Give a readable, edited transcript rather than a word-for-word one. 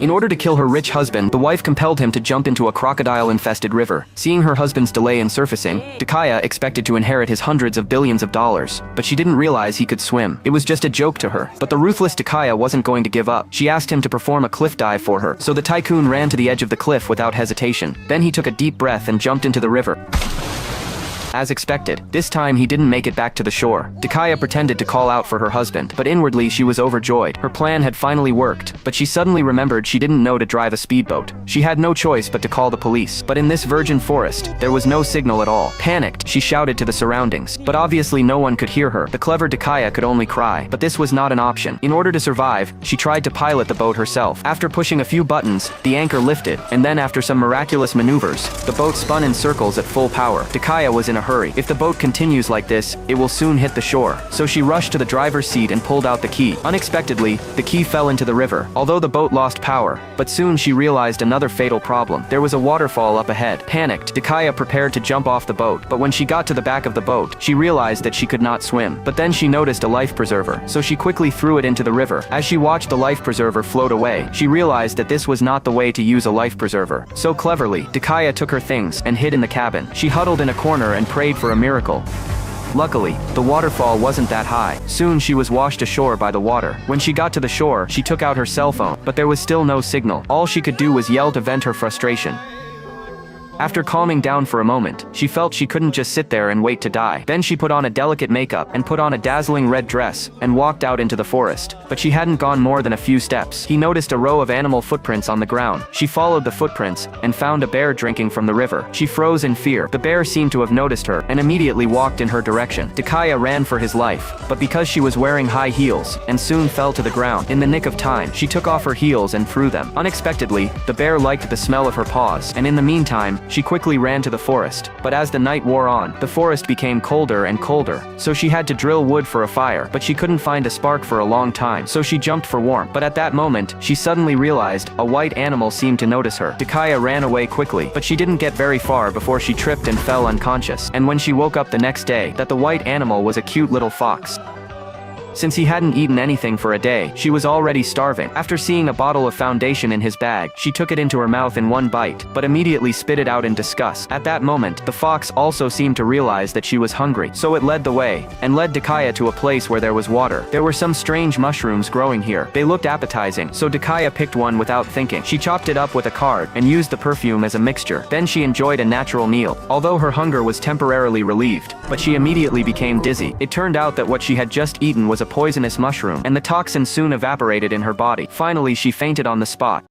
In order to kill her rich husband, the wife compelled him to jump into a crocodile-infested river. Seeing her husband's delay in surfacing, Takaya expected to inherit his hundreds of billions of dollars, but she didn't realize he could swim. It was just a joke to her. But the ruthless Takaya wasn't going to give up. She asked him to perform a cliff dive for her, so the tycoon ran to the edge of the cliff without hesitation. Then he took a deep breath and jumped into the river. As expected, this time he didn't make it back to the shore. Takaya pretended to call out for her husband, but inwardly she was overjoyed. Her plan had finally worked, but she suddenly remembered she didn't know to drive a speedboat. She had no choice but to call the police. But in this virgin forest, there was no signal at all. Panicked, she shouted to the surroundings, but obviously no one could hear her. The clever Takaya could only cry, but this was not an option. In order to survive, she tried to pilot the boat herself. After pushing a few buttons, the anchor lifted, and then after some miraculous maneuvers, the boat spun in circles at full power. Takaya was in a hurry. If the boat continues like this, it will soon hit the shore. So she rushed to the driver's seat and pulled out the key. Unexpectedly, the key fell into the river, although the boat lost power. But soon she realized another fatal problem. There was a waterfall up ahead. Panicked, Takaya prepared to jump off the boat, but when she got to the back of the boat, she realized that she could not swim. But then she noticed a life preserver, so she quickly threw it into the river. As she watched the life preserver float away, she realized that this was not the way to use a life preserver. So cleverly, Takaya took her things and hid in the cabin. She huddled in a corner and prayed for a miracle. Luckily, the waterfall wasn't that high. Soon she was washed ashore by the water. When she got to the shore, she took out her cell phone, but there was still no signal. All she could do was yell to vent her frustration. After calming down for a moment, she felt she couldn't just sit there and wait to die. Then she put on a delicate makeup and put on a dazzling red dress and walked out into the forest. But she hadn't gone more than a few steps. He noticed a row of animal footprints on the ground. She followed the footprints and found a bear drinking from the river. She froze in fear. The bear seemed to have noticed her and immediately walked in her direction. Takaya ran for his life, but because she was wearing high heels and soon fell to the ground. In the nick of time, she took off her heels and threw them. Unexpectedly, the bear liked the smell of her paws, and in the meantime, she quickly ran to the forest. But as the night wore on, the forest became colder and colder, so she had to drill wood for a fire, but she couldn't find a spark for a long time, so she jumped for warmth. But at that moment, she suddenly realized a white animal seemed to notice her. Takaya ran away quickly, but she didn't get very far before she tripped and fell unconscious. And when she woke up the next day, that the white animal was a cute little fox. Since he hadn't eaten anything for a day, she was already starving. After seeing a bottle of foundation in his bag, she took it into her mouth in one bite, but immediately spit it out in disgust. At that moment, the fox also seemed to realize that she was hungry, so it led the way, and led Takaya to a place where there was water. There were some strange mushrooms growing here. They looked appetizing, so Takaya picked one without thinking. She chopped it up with a card, and used the perfume as a mixture. Then she enjoyed a natural meal. Although her hunger was temporarily relieved, but she immediately became dizzy. It turned out that what she had just eaten was a poisonous mushroom, and the toxin soon evaporated in her body. Finally, she fainted on the spot.